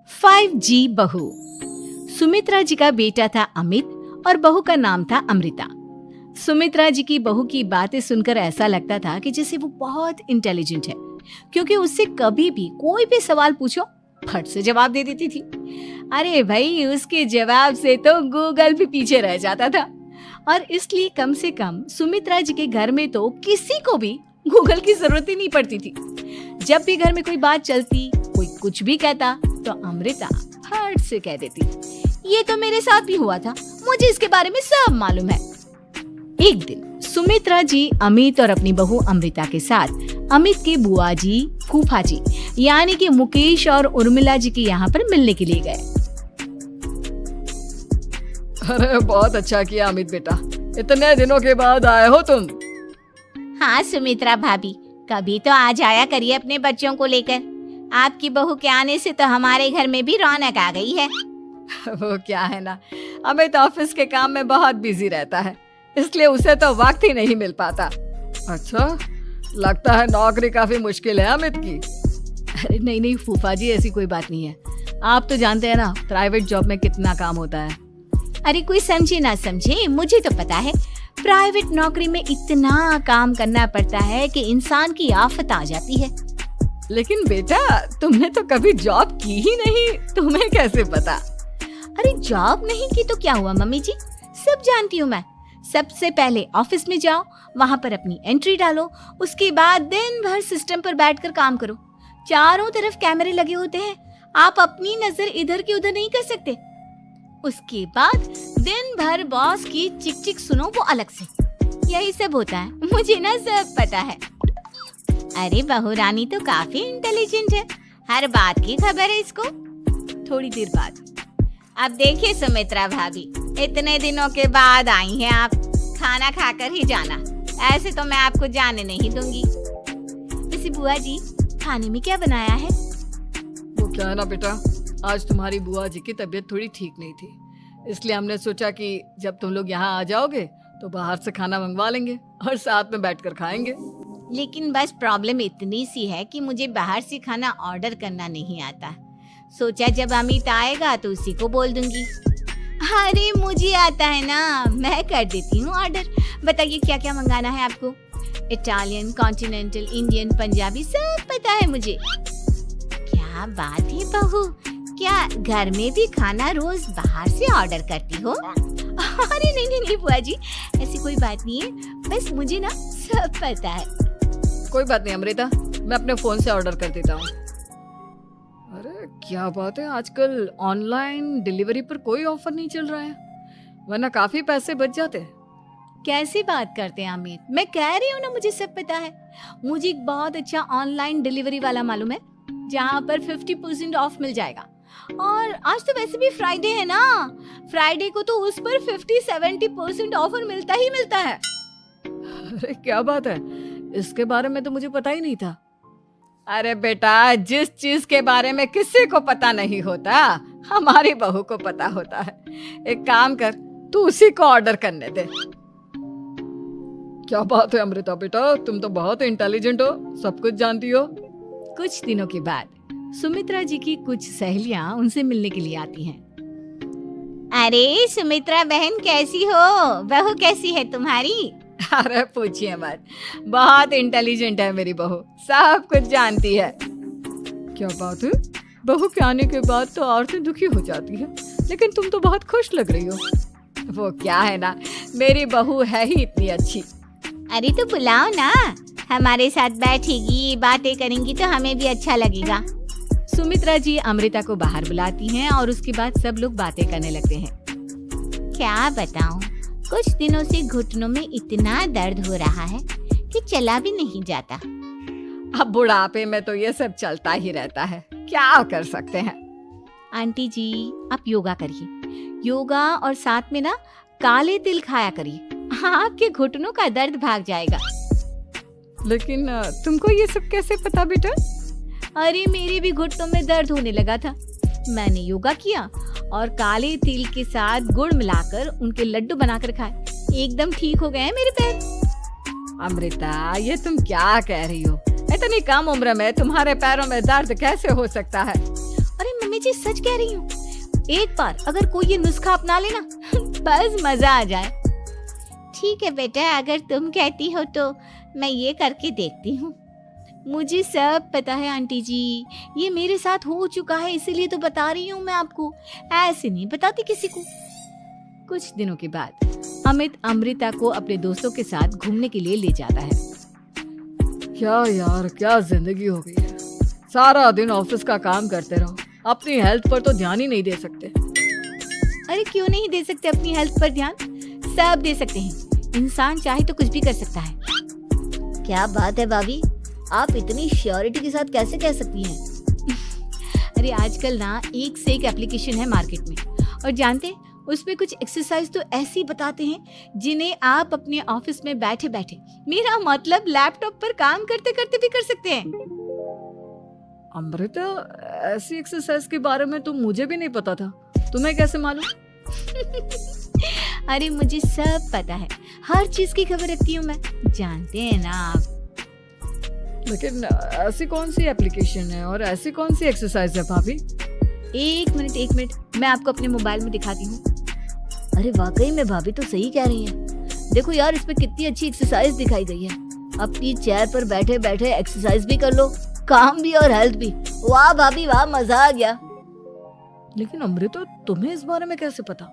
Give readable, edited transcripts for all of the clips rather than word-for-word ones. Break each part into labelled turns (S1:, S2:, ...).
S1: 5G बहू। सुमित्रा जी का बेटा था अमित और बहू का नाम था अमृता। सुमित्रा जी की बहू की बातें सुनकर ऐसा लगता था कि जैसे वो बहुत इंटेलिजेंट है, क्योंकि उससे कभी भी कोई भी सवाल पूछो फट से जवाब दे देती थी। अरे भाई, उसके जवाब से तो गूगल भी पीछे रह जाता था। और इसलिए कम से कम सुमित्रा जी के घर में तो किसी को भी गूगल की जरूरत ही नहीं पड़ती थी। जब भी घर में कोई बात चलती, कोई कुछ भी कहता, तो अमृता फट से कह देती, ये तो मेरे साथ भी हुआ था, मुझे इसके बारे में सब मालूम है। एक दिन सुमित्रा जी अमित और अपनी बहू अमृता के साथ अमित के बुआ जी, फूफा जी यानी कि मुकेश और उर्मिला जी के यहाँ पर मिलने के लिए गए।
S2: अरे बहुत अच्छा किया अमित बेटा, इतने दिनों के बाद आए हो तुम।
S3: हाँ सुमित्रा भाभी, कभी तो आ जाया करिए अपने बच्चों को लेकर। आपकी बहू के आने से तो हमारे घर में भी रौनक आ गई है।
S2: वो क्या है ना, अमित ऑफिस के काम में बहुत बिजी रहता है, इसलिए उसे तो वक्त ही नहीं मिल पाता। अच्छा, लगता है नौकरी काफी मुश्किल है अमित की।
S1: अरे नहीं फूफा जी, ऐसी कोई बात नहीं है। आप तो जानते हैं ना प्राइवेट जॉब में कितना काम होता है।
S3: अरे कोई समझे ना समझे, मुझे तो पता है प्राइवेट नौकरी में इतना काम करना पड़ता है कि इंसान की आफत आ जाती है।
S2: लेकिन बेटा, तुमने तो कभी जॉब की ही नहीं, तुम्हें कैसे पता?
S3: अरे जॉब नहीं की तो क्या हुआ मम्मी जी, सब जानती हूँ मैं। सबसे पहले ऑफिस में जाओ, वहाँ पर अपनी एंट्री डालो, उसके बाद दिन भर सिस्टम पर बैठकर काम करो। चारों तरफ कैमरे लगे होते हैं, आप अपनी नजर इधर की उधर नहीं कर सकते। उसके बाद दिन भर बॉस की चिक चिक सुनो, वो अलग से। यही सब होता है, मुझे ना सब पता है। अरे बहू रानी तो काफी इंटेलिजेंट है, हर बात की खबर है इसको।
S1: थोड़ी देर बाद,
S3: अब देखिए सुमित्रा भाभी, इतने दिनों के बाद आई हैं आप, खाना खाकर ही जाना, ऐसे तो मैं आपको जाने नहीं दूंगी।
S1: वैसे बुआ जी, खाने में क्या बनाया है?
S2: वो क्या है ना बेटा, आज तुम्हारी बुआ जी की तबीयत थोड़ी ठीक नहीं थी, इसलिए हमने सोचा कि जब तुम लोग यहाँ आ जाओगे तो बाहर से खाना मंगवा लेंगे और साथ में बैठकर खाएंगे।
S3: लेकिन बस प्रॉब्लम इतनी सी है कि मुझे बाहर से खाना ऑर्डर करना नहीं आता। सोचा जब अमित आएगा तो उसी को बोल दूंगी। अरे मुझे आता है ना, मैं कर देती हूँ ऑर्डर। बताइए क्या क्या मंगाना है आपको? इटालियन, कॉन्टिनेंटल, इंडियन, पंजाबी, सब पता है मुझे। क्या बात है बहू, क्या घर में भी खाना रोज बाहर से ऑर्डर करती हो?
S1: अरे नहीं बुआ जी, ऐसी कोई बात नहीं है, बस मुझे ना सब पता है।
S2: कोई बात नहीं अमृता, मैं अपने फोन से ऑर्डर कर देता हूँ। अरे क्या बात है, आजकल ऑनलाइन डिलीवरी पर कोई ऑफर नहीं चल रहा है, वरना काफी पैसे बच जाते।
S1: कैसी बात करते हैं अमित, मैं कह रही हूँ ना मुझे सब पता है। मुझे एक बहुत अच्छा ऑनलाइन डिलीवरी वाला मालूम है, जहाँ पर 50% ऑफ मिल जाएगा। और आज तो वैसे भी फ्राइडे है ना, फ्राइडे को तो उस पर 50-70% ऑफर मिलता ही मिलता है।
S2: अरे क्या बात है, इसके बारे में तो मुझे पता ही नहीं था। अरे बेटा, जिस चीज के बारे में किसी को पता नहीं होता, हमारी बहू को पता होता है। एक काम कर, तू उसी को ऑर्डर करने दे। क्या बात है अमृता बेटा, तुम तो बहुत इंटेलिजेंट हो, सब कुछ जानती हो।
S1: कुछ दिनों के बाद सुमित्रा जी की कुछ सहेलियां उनसे मिलने के लिए आती हैं।
S3: अरे सुमित्रा बहन कैसी हो, बहू कैसी है तुम्हारी?
S2: अरे पूछिए मत, बहुत इंटेलिजेंट है मेरी बहू, सब कुछ जानती है। क्या बात है, बहू के आने के बाद तो औरतें दुखी हो जाती है, लेकिन तुम तो बहुत खुश लग रही हो। वो क्या है ना, मेरी बहू है ही इतनी अच्छी।
S3: अरे तो बुलाओ ना, हमारे साथ बैठेगी, बातें करेंगी तो हमें भी अच्छा लगेगा।
S1: सुमित्रा जी अमृता को बाहर बुलाती हैं और उसके बाद सब लोग बातें करने लगते हैं।
S3: क्या बताऊं, कुछ दिनों से घुटनों में इतना दर्द हो रहा है कि चला भी नहीं जाता।
S2: अब बुढ़ापे में तो ये सब चलता ही रहता है, क्या कर सकते हैं।
S1: आंटी जी, आप योगा करिए, योगा और साथ में ना काले तिल खाया करिए, आपके घुटनों का दर्द भाग जाएगा।
S2: लेकिन तुमको ये सब कैसे पता बेटा?
S1: अरे मेरे भी घुटनों में दर्द होने लगा था, मैंने योगा किया और काले तिल के साथ गुड़ मिलाकर उनके लड्डू बनाकर खाए, एकदम ठीक हो गए हैं मेरे पैर।
S2: अमृता, ये तुम क्या कह रही हो? इतनी कम उम्र में तुम्हारे पैरों में दर्द कैसे हो सकता है?
S1: अरे मम्मी
S3: मम्मी जी सच कह रही हूँ, एक बार अगर कोई ये नुस्खा अपना लेना बस मजा आ जाए। ठीक है बेटा, अगर तुम कहती हो तो मैं ये करके देखती हूँ। मुझे सब पता है आंटी जी, ये मेरे साथ हो चुका है, इसीलिए तो बता रही हूँ मैं आपको, ऐसे नहीं बताती किसी को।
S1: कुछ दिनों के बाद अमित अमृता को अपने दोस्तों के साथ घूमने के लिए ले जाता है।
S2: क्या यार, क्या जिंदगी हो गई है। सारा दिन ऑफिस का काम करते रहो, अपनी हेल्थ पर तो ध्यान ही नहीं दे सकते।
S1: अरे क्यों नहीं दे सकते अपनी हेल्थ पर ध्यान? सब दे सकते हैं, इंसान चाहे तो कुछ भी कर सकता है।
S3: क्या बात है भाभी, आप इतनी श्योरिटी के साथ कैसे कह सकती हैं?
S1: अरे आजकल ना एक से एक एप्लीकेशन है मार्केट में, और जानते हैं उसमें कुछ एक्सरसाइज तो ऐसी बताते हैं जिन्हें आप अपने ऑफिस में बैठे बैठे, मेरा मतलब लैपटॉप पर काम करते करते भी कर सकते हैं।
S2: अमृता, ऐसी एक्सरसाइज के बारे में तो मुझे भी नहीं पता था, तुम्हें कैसे मालूम?
S1: अरे मुझे सब पता है, हर चीज की खबर रखती हूँ मैं, जानते हैं ना आप।
S2: लेकिन ऐसी कौन सी एप्लीकेशन है और ऐसी कौन सी एक्सरसाइज है भाभी?
S1: एक मिनट, मैं आपको अपने मोबाइल में दिखाती हूँ।
S3: अरे वाकई में भाभी तो सही कह रही हैं। देखो यार, इसमें कितनी अच्छी एक्सरसाइज दिखाई गई है। अपनी चेयर पर बैठे बैठे एक्सरसाइज भी कर लो, काम भी और हेल्थ भी। वाह भाभी वाह, मजा आ गया।
S2: लेकिन अमृता, तुम्हें इस बारे में कैसे पता?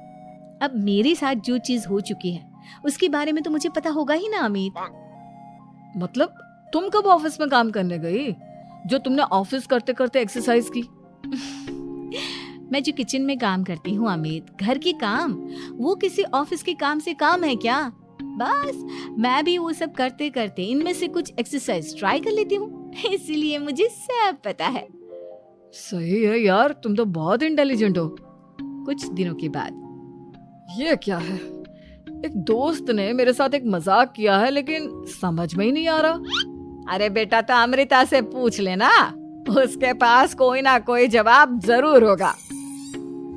S1: अब मेरे साथ जो चीज हो चुकी है उसके बारे में तो मुझे पता होगा ही ना अमित।
S2: मतलब तुम कब ऑफिस में काम करने गई जो तुमने ऑफिस करते करते एक्सरसाइज की?
S1: मैं जो किचन में काम करती हूँ अमित, घर के काम, वो किसी ऑफिस के काम से काम है क्या? बस मैं भी वो सब करते करते इनमें से कुछ एक्सरसाइज ट्राई कर लेती हूँ, इसीलिए मुझे सब पता है।
S2: सही है यार, तुम तो बहुत इंटेलिजेंट हो।
S1: कुछ दिनों के बाद
S2: ये क्या है? एक दोस्त ने मेरे साथ एक मजाक किया है, लेकिन समझ में ही नहीं आ रहा।
S1: अरे बेटा, तो अमृता से पूछ लेना, उसके पास कोई ना कोई जवाब जरूर होगा।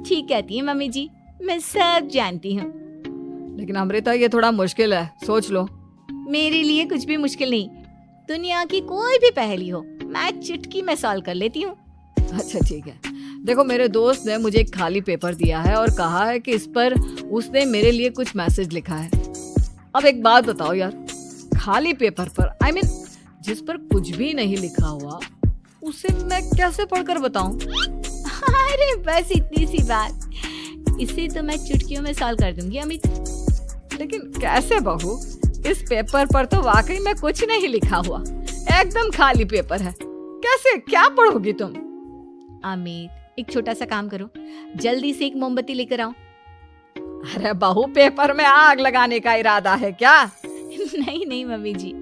S1: ठीक कहती है मम्मी जी, मैं सब जानती हूँ।
S2: लेकिन अमृता, ये थोड़ा मुश्किल है, सोच लो।
S1: मेरे लिए कुछ भी मुश्किल नहीं, दुनिया की कोई भी पहेली हो मैं चुटकी में सॉल्व कर लेती हूँ।
S2: अच्छा ठीक है, देखो मेरे दोस्त ने मुझे एक खाली पेपर दिया है और कहा है कि इस पर उसने मेरे लिए कुछ मैसेज लिखा है। अब एक बात बताओ यार, खाली पेपर पर, I mean, जिस पर कुछ भी नहीं लिखा हुआ, उसे मैं कैसे पढ़कर बताऊं?
S1: अरे बस इतनी सी बात, इसे तो मैं चुटकियों में सॉल्व कर दूंगी अमित।
S2: लेकिन कैसे बहू? इस पेपर पर तो वाकई में कुछ नहीं लिखा हुआ, एकदम खाली पेपर है, कैसे, क्या पढ़ोगी तुम?
S1: अमित, एक छोटा सा काम करो, जल्दी से एक मोमबत्ती लेकर आओ।
S2: अरे बहू, पेपर में आग लगाने का इरादा है क्या?
S1: नहीं मम्मी जी,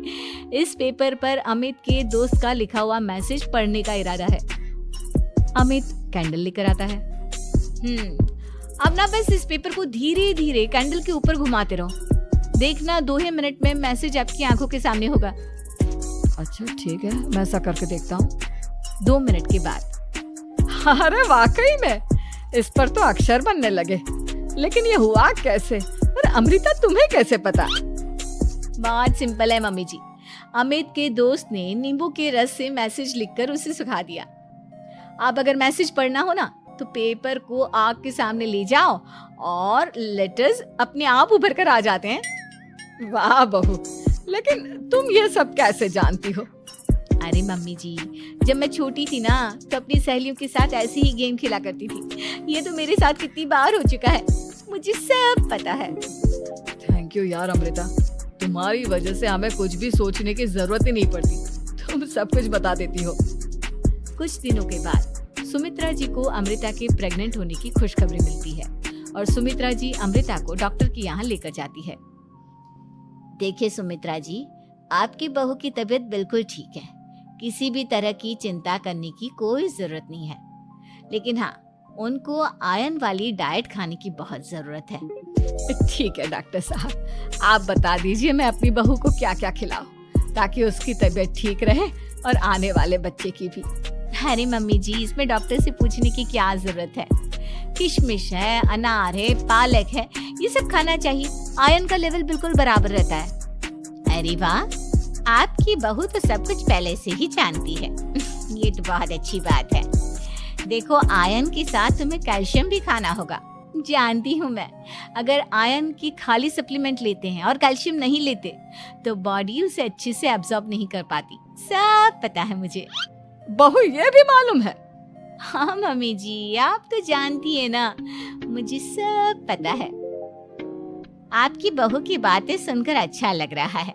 S1: इस पेपर पर अमित के दोस्त का लिखा हुआ मैसेज पढ़ने का इरादा है। अमित कैंडल लेकर आता है। अब ना बस इस पेपर को धीरे धीरे कैंडल के ऊपर घुमाते रहो, देखना 2 ही मिनट में मैसेज आपकी आंखों के सामने होगा।
S2: अच्छा ठीक है, मैं ऐसा करके देखता हूँ।
S1: 2 मिनट के बाद,
S2: अरे वाकई में इस पर तो अक्षर बनने लगे, लेकिन ये हुआ कैसे? और अमृता, तुम्हें कैसे पता?
S1: बहुत सिंपल है मम्मी जी, अमित के दोस्त ने नींबू के रस से मैसेज लिखकर उसे सुखा दिया। अब अगर मैसेज पढ़ना हो ना तो पेपर को आग के सामने ले जाओ और लेटर्स अपने आप उभर कर आ जाते हैं।
S2: वाह बहू, लेकिन तुम ये सब कैसे जानती हो?
S1: अरे मम्मी जी, जब मैं छोटी थी ना तो अपनी सहेलियों के साथ ऐसे ही गेम खेला करती थी। ये तो मेरे साथ कितनी बार हो चुका है, मुझे सब पता है।
S2: थैंक यू यार अमृता, तुम्हारी वजह से हमें कुछ भी सोचने की जरूरत ही नहीं पड़ती, तुम सब कुछ बता देती हो।
S1: कुछ दिनों के बाद सुमित्रा जी को अमृता के प्रेग्नेंट होने की खुशखबरी मिलती है और सुमित्रा जी अमृता को डॉक्टर के यहाँ लेकर जाती है।
S3: देखिए सुमित्रा जी, आपकी बहू की तबीयत बिल्कुल ठीक है, किसी भी तरह की चिंता करने की कोई जरूरत नहीं है, लेकिन हाँ, उनको आयरन वाली डाइट खाने की बहुत जरूरत है।
S2: ठीक है डॉक्टर साहब, आप बता दीजिए मैं अपनी बहू को क्या क्या खिलाऊं ताकि उसकी तबीयत ठीक रहे और आने वाले बच्चे की भी।
S1: अरे मम्मी जी, इसमें डॉक्टर से पूछने की क्या जरूरत है, किशमिश है, अनार है, पालक है, ये सब खाना चाहिए, आयरन का लेवल बिल्कुल बराबर रहता है।
S3: अरे वाह, आपकी बहू तो सब कुछ पहले से ही जानती है। ये तो बहुत अच्छी बात है। देखो आयरन के साथ तुम्हें कैल्शियम भी खाना होगा। जानती हूँ मैं, अगर आयरन की खाली सप्लीमेंट लेते हैं और कैल्शियम नहीं लेते तो बॉडी उसे अच्छे से एब्जॉर्ब नहीं कर पाती। सब पता है मुझे।
S2: बहू ये भी मालूम है?
S3: हाँ मम्मी जी, आप तो जानती है ना, मुझे सब पता है। आपकी बहू की बातें सुनकर अच्छा लग रहा है।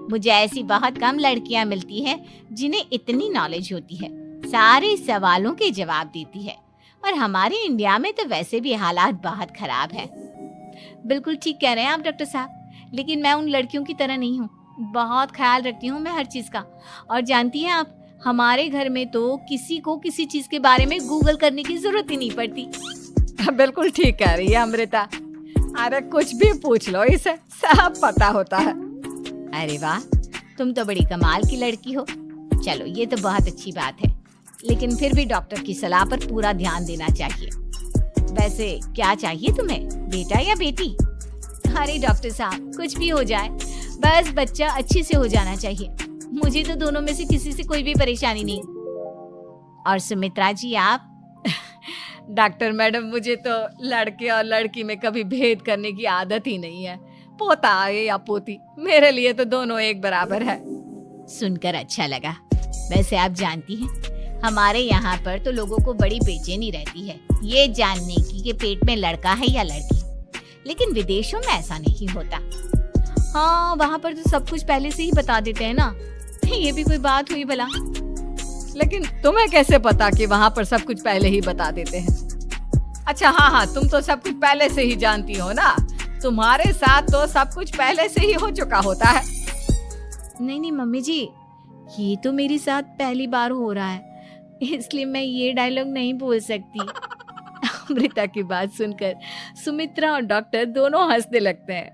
S3: मुझे ऐसी बहुत कम लड़कियां मिलती हैं जिन्हें इतनी नॉलेज होती है, सारे सवालों के जवाब देती है। और हमारे इंडिया में तो वैसे भी हालात बहुत खराब है। बिल्कुल ठीक कह रहे हैं आप डॉक्टर साहब, लेकिन मैं उन लड़कियों की तरह नहीं हूँ। बहुत ख्याल रखती हूँ मैं हर चीज का। और जानती हैं आप, हमारे घर में तो किसी को किसी चीज के बारे में गूगल करने की जरूरत ही नहीं पड़ती।
S2: बिल्कुल ठीक कह रही है अमृता। अरे कुछ भी पूछ लो, इसे सब पता होता है।
S3: अरे वाह, तुम तो बड़ी कमाल की लड़की हो। चलो ये तो बहुत अच्छी बात है, लेकिन फिर भी डॉक्टर की सलाह पर पूरा ध्यान देना चाहिए। वैसे क्या चाहिए तुम्हें, बेटा या बेटी? अरे डॉक्टर साहब, कुछ भी हो जाए, बस बच्चा अच्छे से हो जाना चाहिए। मुझे तो दोनों में से किसी से कोई भी परेशानी नहीं। और सुमित्रा जी आप?
S2: डॉक्टर मैडम, मुझे तो लड़के और लड़की में कभी भेद करने की आदत ही नहीं है। पोता आए या पोती, मेरे लिए तो दोनों एक बराबर है।
S3: सुनकर अच्छा लगा। वैसे आप जानती हैं, हमारे यहाँ पर तो लोगों को बड़ी बेचैनी रहती है ये जानने की कि पेट में लड़का है या लड़की, लेकिन विदेशों में ऐसा नहीं होता।
S1: हाँ, वहाँ पर तो सब कुछ पहले से ही बता देते हैं ना। ये भी कोई बात हुई भला?
S2: लेकिन तुम्हें कैसे पता कि वहाँ पर सब कुछ पहले ही बता देते हैं? अच्छा हाँ, तुम तो सब कुछ पहले से ही जानती हो ना। तुम्हारे साथ तो सब कुछ पहले से ही हो चुका होता है।
S1: नहीं मम्मी जी, ये तो मेरे साथ पहली बार हो रहा है, इसलिए मैं ये डायलॉग नहीं बोल सकती। अमृता की बात सुनकर सुमित्रा और डॉक्टर दोनों हंसने लगते हैं।